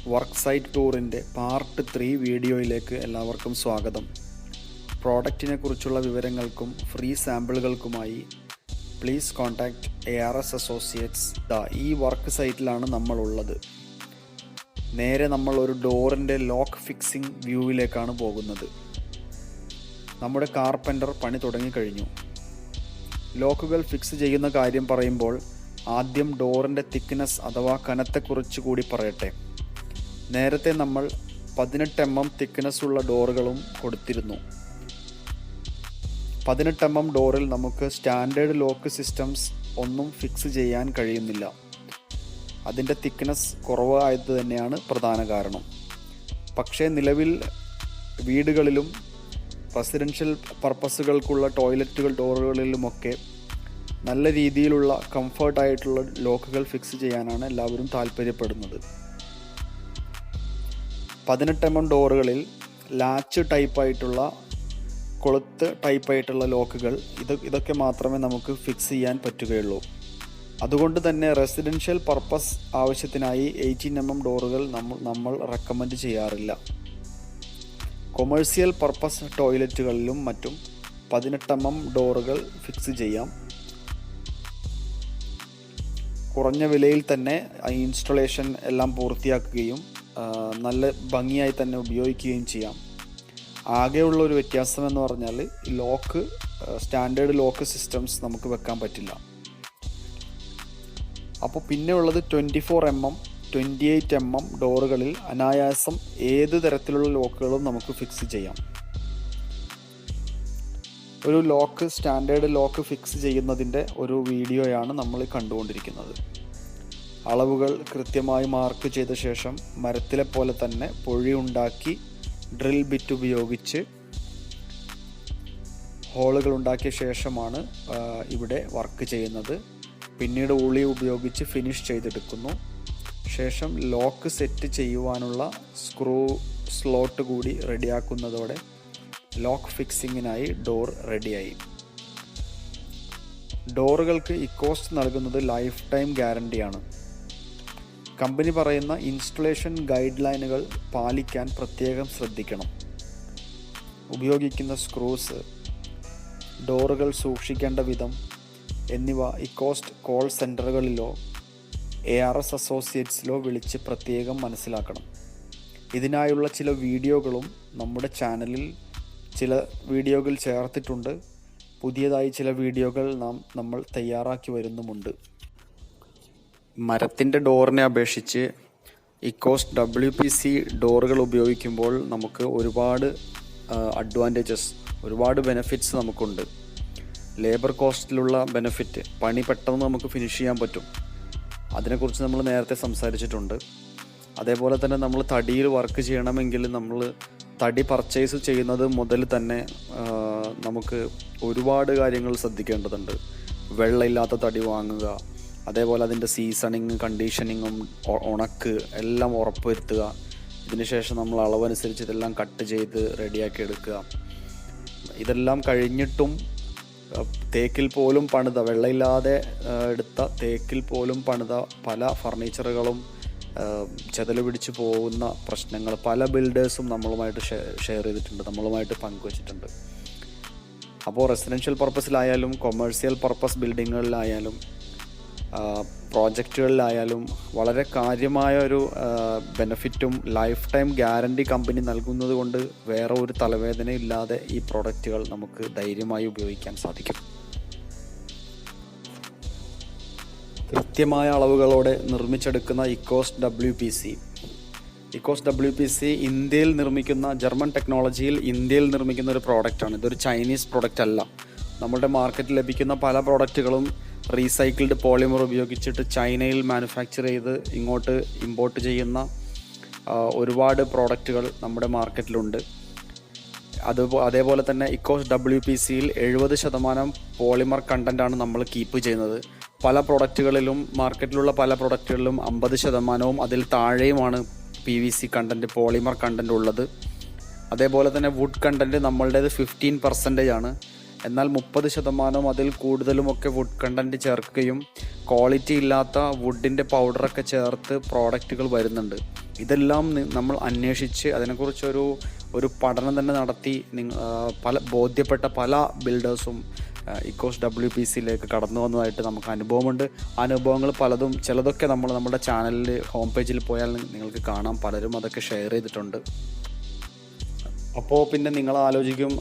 Work site ടൂറിൻ്റെ part 3 വീഡിയോയിലേക്ക് എല്ലാവർക്കും സ്വാഗതം. പ്രോഡക്റ്റിനെ കുറിച്ചുള്ള വിവരങ്ങൾക്കും ഫ്രീ സാമ്പിളുകൾക്കുമായി പ്ലീസ് കോൺടാക്റ്റ് ARS Associates. ഈ വർക്ക് സൈറ്റിലാണ് നമ്മളുള്ളത്. നേരെ നമ്മൾ ഒരു ഡോറിൻ്റെ ലോക്ക് ഫിക്സിംഗ് വ്യൂവിലേക്കാണ് പോകുന്നത്. നമ്മുടെ കാർപ്പൻ്റർ പണി തുടങ്ങിക്കഴിഞ്ഞു. ലോക്കുകൾ ഫിക്സ് ചെയ്യുന്ന കാര്യം പറയുമ്പോൾ ആദ്യം ഡോറിൻ്റെ തിക്നെസ് അഥവാ കനത്തെക്കുറിച്ച് കൂടി പറയട്ടെ. നേരത്തെ നമ്മൾ 18 mm തിക്നെസ് ഉള്ള ഡോറുകളും കൊടുത്തിരുന്നു. 18 mm ഡോറിൽ നമുക്ക് സ്റ്റാൻഡേർഡ് ലോക്ക് സിസ്റ്റംസ് ഒന്നും ഫിക്സ് ചെയ്യാൻ കഴിയുന്നില്ല. അതിൻ്റെ തിക്നെസ് കുറവായത് തന്നെയാണ് പ്രധാന കാരണം. പക്ഷേ നിലവിൽ വീടുകളിലും റെസിഡൻഷ്യൽ പർപ്പസുകൾക്കുള്ള ടോയ്ലറ്റുകൾ ഡോറുകളിലുമൊക്കെ നല്ല രീതിയിലുള്ള കംഫർട്ടായിട്ടുള്ള ലോക്കുകൾ ഫിക്സ് ചെയ്യാനാണ് എല്ലാവരും താല്പര്യപ്പെടുന്നത്. 18 mm ഡോറുകളിൽ ലാച്ച് ടൈപ്പായിട്ടുള്ള കൊളുത്ത് ടൈപ്പായിട്ടുള്ള ലോക്കുകൾ ഇതൊക്കെ മാത്രമേ നമുക്ക് ഫിക്സ് ചെയ്യാൻ പറ്റുകയുള്ളൂ. അതുകൊണ്ട് തന്നെ റെസിഡൻഷ്യൽ പർപ്പസ് ആവശ്യത്തിനായി 18 mm ഡോറുകൾ നമ്മൾ റെക്കമെൻഡ് ചെയ്യാറില്ല. കൊമേഴ്സ്യൽ പർപ്പസ് ടോയ്ലറ്റുകളിലും മറ്റും 18 mm ഡോറുകൾ ഫിക്സ് ചെയ്യാം. കുറഞ്ഞ വിലയിൽ തന്നെ ഇൻസ്റ്റലേഷൻ എല്ലാം പൂർത്തിയാക്കുകയും നല്ല ഭംഗിയായി തന്നെ ഉപയോഗിക്കുകയും ചെയ്യാം. ആകെയുള്ള ഒരു വ്യത്യാസം എന്ന് പറഞ്ഞാൽ ലോക്ക് സ്റ്റാൻഡേർഡ് ലോക്ക് സിസ്റ്റംസ് നമുക്ക് വെക്കാൻ പറ്റില്ല. അപ്പോൾ പിന്നെ ഉള്ളത് 24 mm 28 mm ഡോറുകളിൽ അനായാസം ഏത് തരത്തിലുള്ള ലോക്കുകളും നമുക്ക് ഫിക്സ് ചെയ്യാം. ഒരു സ്റ്റാൻഡേർഡ് ലോക്ക് ഫിക്സ് ചെയ്യുന്നതിൻ്റെ ഒരു വീഡിയോയാണ് നമ്മൾ കണ്ടുകൊണ്ടിരിക്കുന്നത്. അളവുകൾ കൃത്യമായി മാർക്ക് ചെയ്ത ശേഷം മരത്തിലെ പോലെ തന്നെ പൊഴി ഉണ്ടാക്കി ഡ്രിൽ ബിറ്റ് ഉപയോഗിച്ച് ഹോളുകൾ ഉണ്ടാക്കിയ ശേഷമാണ് ഇവിടെ വർക്ക് ചെയ്യുന്നത്. പിന്നീട് ഉളി ഉപയോഗിച്ച് ഫിനിഷ് ചെയ്തെടുക്കുന്നു. ശേഷം ലോക്ക് സെറ്റ് ചെയ്യുവാനുള്ള സ്ക്രൂ സ്ലോട്ട് കൂടി റെഡിയാക്കുന്നതോടെ ലോക്ക് ഫിക്സിങ്ങിനായി ഡോർ റെഡിയായി. ഡോറുകൾക്ക് ഇക്കോസ്റ്റ് നൽകുന്നത് ലൈഫ് ടൈം ഗ്യാരണ്ടിയാണ്. കമ്പനി പറയുന്ന ഇൻസ്റ്റലേഷൻ ഗൈഡ് ലൈനുകൾ പാലിക്കാൻ പ്രത്യേകം ശ്രദ്ധിക്കണം. ഉപയോഗിക്കുന്ന സ്ക്രൂസ്, ഡോറുകൾ സൂക്ഷിക്കേണ്ട വിധം എന്നിവ ഇക്കോസ്റ്റ് കോൾ സെൻറ്ററുകളിലോ ARS അസോസിയേറ്റ്സിലോ വിളിച്ച് പ്രത്യേകം മനസ്സിലാക്കണം. ഇതിനായുള്ള ചില വീഡിയോകളും നമ്മുടെ ചാനലിൽ ചില വീഡിയോകൾ ചേർത്തിട്ടുണ്ട്. പുതിയതായി ചില വീഡിയോകൾ നമ്മൾ തയ്യാറാക്കി വരുന്നുമുണ്ട്. മരത്തിൻ്റെ ഡോറിനെ അപേക്ഷിച്ച് ഇക്കോസ്റ്റ് WPC ഡോറുകൾ ഉപയോഗിക്കുമ്പോൾ നമുക്ക് ഒരുപാട് അഡ്വാൻറ്റേജസ്, ഒരുപാട് ബെനിഫിറ്റ്സ് നമുക്കുണ്ട്. ലേബർ കോസ്റ്റിലുള്ള ബെനിഫിറ്റ്, പണി പെട്ടെന്ന് നമുക്ക് ഫിനിഷ് ചെയ്യാൻ പറ്റും. അതിനെക്കുറിച്ച് നമ്മൾ നേരത്തെ സംസാരിച്ചിട്ടുണ്ട്. അതേപോലെ തന്നെ നമ്മൾ തടിയിൽ വർക്ക് ചെയ്യണമെങ്കിൽ നമ്മൾ തടി പർച്ചേസ് ചെയ്യുന്നത് മുതൽ തന്നെ നമുക്ക് ഒരുപാട് കാര്യങ്ങൾ ശ്രദ്ധിക്കേണ്ടതുണ്ട്. വെള്ളമില്ലാത്ത തടി വാങ്ങുക, അതേപോലെ അതിൻ്റെ സീസണിങ്, കണ്ടീഷനിങ്ങും ഉണക്ക് എല്ലാം ഉറപ്പ് വരുത്തുക. ഇതിനുശേഷം നമ്മൾ അളവനുസരിച്ച് ഇതെല്ലാം കട്ട് ചെയ്ത് റെഡിയാക്കി എടുക്കുക. ഇതെല്ലാം കഴിഞ്ഞിട്ടും തേക്കിൽ പോലും പണിത, വെള്ളമില്ലാതെ എടുത്ത തേക്കിൽ പോലും പണിത പല ഫർണിച്ചറുകളും ചെതല് പിടിച്ച് പോകുന്ന പ്രശ്നങ്ങൾ പല ബിൽഡേഴ്സും നമ്മളുമായിട്ട് ഷെയർ ചെയ്തിട്ടുണ്ട്, നമ്മളുമായിട്ട് പങ്കുവച്ചിട്ടുണ്ട്. അപ്പോൾ റെസിഡൻഷ്യൽ പർപ്പസിലായാലും കൊമേഴ്സ്യൽ പർപ്പസ് ബിൽഡിങ്ങുകളിലായാലും പ്രോജക്റ്റുകളിലായാലും വളരെ കാര്യമായ ഒരു ബെനിഫിറ്റും ലൈഫ് ടൈം ഗ്യാരണ്ടി കമ്പനി നൽകുന്നത് കൊണ്ട് വേറെ ഒരു തലവേദന ഇല്ലാതെ ഈ പ്രോഡക്റ്റുകൾ നമുക്ക് ധൈര്യമായി ഉപയോഗിക്കാൻ സാധിക്കും. കൃത്യമായ അളവുകളോടെ നിർമ്മിച്ചെടുക്കുന്ന ഇക്കോസ്റ്റ് WPC ഇന്ത്യയിൽ നിർമ്മിക്കുന്ന, ജർമ്മൻ ടെക്നോളജിയിൽ ഇന്ത്യയിൽ നിർമ്മിക്കുന്ന ഒരു പ്രോഡക്റ്റാണ്. ഇതൊരു ചൈനീസ് പ്രോഡക്റ്റ് അല്ല. നമ്മുടെ മാർക്കറ്റിൽ ലഭിക്കുന്ന പല പ്രോഡക്റ്റുകളും റീസൈക്കിൾഡ് പോളിമർ ഉപയോഗിച്ചിട്ട് ചൈനയിൽ മാനുഫാക്ചർ ചെയ്ത് ഇങ്ങോട്ട് ഇമ്പോർട്ട് ചെയ്യുന്ന ഒരുപാട് പ്രോഡക്റ്റുകൾ നമ്മുടെ മാർക്കറ്റിലുണ്ട്. അതേപോലെ തന്നെ ഇക്കോസ്റ്റ് WPCയിൽ 70% പോളിമർ കണ്ടൻ്റാണ് നമ്മൾ കീപ്പ് ചെയ്യുന്നത്. പല പ്രോഡക്റ്റുകളിലും, മാർക്കറ്റിലുള്ള പല പ്രോഡക്റ്റുകളിലും 50%വും അതിൽ താഴെയുമാണ് PVC കണ്ടൻറ്റ്, പോളിമർ കണ്ടൻറ്റ് ഉള്ളത്. അതേപോലെ തന്നെ വുഡ് കണ്ടൻറ്റ് നമ്മളുടേത് 15% ആണ്. എന്നാൽ 30% അതിൽ കൂടുതലുമൊക്കെ വുഡ് കണ്ടൻറ്റ് ചേർക്കുകയും ക്വാളിറ്റി ഇല്ലാത്ത വുഡിൻ്റെ പൗഡറൊക്കെ ചേർത്ത് പ്രോഡക്റ്റുകൾ വരുന്നുണ്ട്. ഇതെല്ലാം നമ്മൾ അന്വേഷിച്ച് അതിനെക്കുറിച്ചൊരു പഠനം തന്നെ നടത്തി ബോധ്യപ്പെട്ട പല ബിൽഡേഴ്സും ഇക്കോസ്റ്റ് WPCയിലേക്ക് കടന്നു വന്നതായിട്ട് നമുക്ക് അനുഭവമുണ്ട്. അനുഭവങ്ങൾ പലതും, ചിലതൊക്കെ നമ്മുടെ ചാനലിൽ ഹോം പേജിൽ പോയാൽ നിങ്ങൾക്ക് കാണാം. പലരും അതൊക്കെ ഷെയർ ചെയ്തിട്ടുണ്ട്. അപ്പോൾ പിന്നെ നിങ്ങൾ ആലോചിക്കും,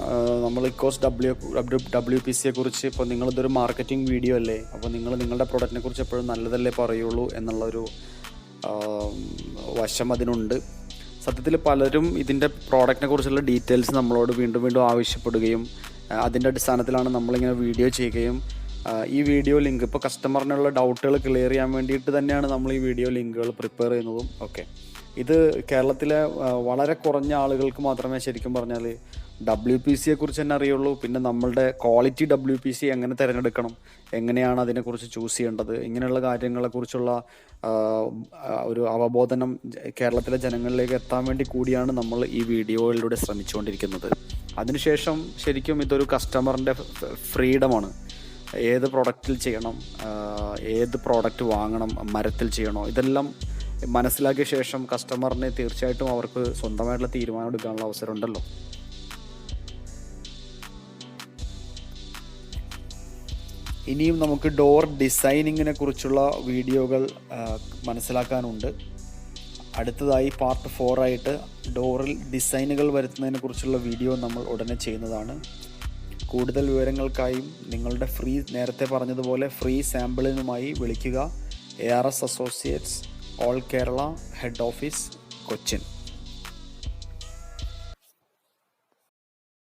നമ്മൾ ഇക്കോസ്റ്റ് WPCയെ കുറിച്ച് ഇപ്പോൾ നിങ്ങളിതൊരു മാർക്കറ്റിംഗ് വീഡിയോ അല്ലേ, അപ്പോൾ നിങ്ങളുടെ പ്രോഡക്റ്റിനെ കുറിച്ച് എപ്പോഴും നല്ലതല്ലേ പറയുള്ളൂ എന്നുള്ളൊരു വശം അതിനുണ്ട്. സത്യത്തിൽ പലരും ഇതിൻ്റെ പ്രോഡക്റ്റിനെ കുറിച്ചുള്ള ഡീറ്റെയിൽസ് നമ്മളോട് വീണ്ടും വീണ്ടും ആവശ്യപ്പെടുകയും അതിൻ്റെ അടിസ്ഥാനത്തിലാണ് നമ്മളിങ്ങനെ വീഡിയോ ചെയ്യുകയും ഈ വീഡിയോ ലിങ്ക് ഇപ്പോൾ കസ്റ്റമറിനുള്ള ഡൗട്ടുകൾ ക്ലിയർ ചെയ്യാൻ വേണ്ടിയിട്ട് തന്നെയാണ് നമ്മൾ ഈ വീഡിയോ ലിങ്കുകൾ പ്രിപ്പയർ ചെയ്യുന്നതും ഒക്കെ. ഇത് കേരളത്തിലെ വളരെ കുറഞ്ഞ ആളുകൾക്ക് മാത്രമേ ശരിക്കും പറഞ്ഞാൽ WPCയെ കുറിച്ച് തന്നെ അറിയുള്ളൂ. പിന്നെ നമ്മളുടെ ക്വാളിറ്റി WPC എങ്ങനെ തിരഞ്ഞെടുക്കണം, എങ്ങനെയാണ് അതിനെക്കുറിച്ച് ചൂസ് ചെയ്യേണ്ടത്, ഇങ്ങനെയുള്ള കാര്യങ്ങളെക്കുറിച്ചുള്ള ഒരു അവബോധനം കേരളത്തിലെ ജനങ്ങളിലേക്ക് എത്താൻ വേണ്ടി കൂടിയാണ് നമ്മൾ ഈ വീഡിയോയിലൂടെ ശ്രമിച്ചുകൊണ്ടിരിക്കുന്നത്. അതിനുശേഷം ശരിക്കും ഇതൊരു കസ്റ്റമറിൻ്റെ ഫ്രീഡമാണ്. ഏത് പ്രൊഡക്റ്റിൽ ചെയ്യണം, ഏത് പ്രോഡക്റ്റ് വാങ്ങണം, മരത്തിൽ ചെയ്യണോ, ഇതെല്ലാം മനസ്സിലാക്കിയ ശേഷം കസ്റ്റമറിന് തീർച്ചയായിട്ടും അവർക്ക് സ്വന്തമായിട്ടുള്ള തീരുമാനം എടുക്കാനുള്ള അവസരം ഉണ്ടല്ലോ. ഇനിയും നമുക്ക് ഡോർ ഡിസൈനിങ്ങിനെ കുറിച്ചുള്ള വീഡിയോകൾ മനസ്സിലാക്കാനുണ്ട്. അടുത്തതായി പാർട്ട് 4 ആയിട്ട് ഡോറിൽ ഡിസൈനുകൾ വരുത്തുന്നതിനെ കുറിച്ചുള്ള വീഡിയോ നമ്മൾ ഉടനെ ചെയ്യുന്നതാണ്. കൂടുതൽ വിവരങ്ങൾക്കായും നിങ്ങളുടെ നേരത്തെ പറഞ്ഞതുപോലെ ഫ്രീ സാമ്പിളിനുമായി വിളിക്കുക ARS Associates, all Kerala, head office, Cochin.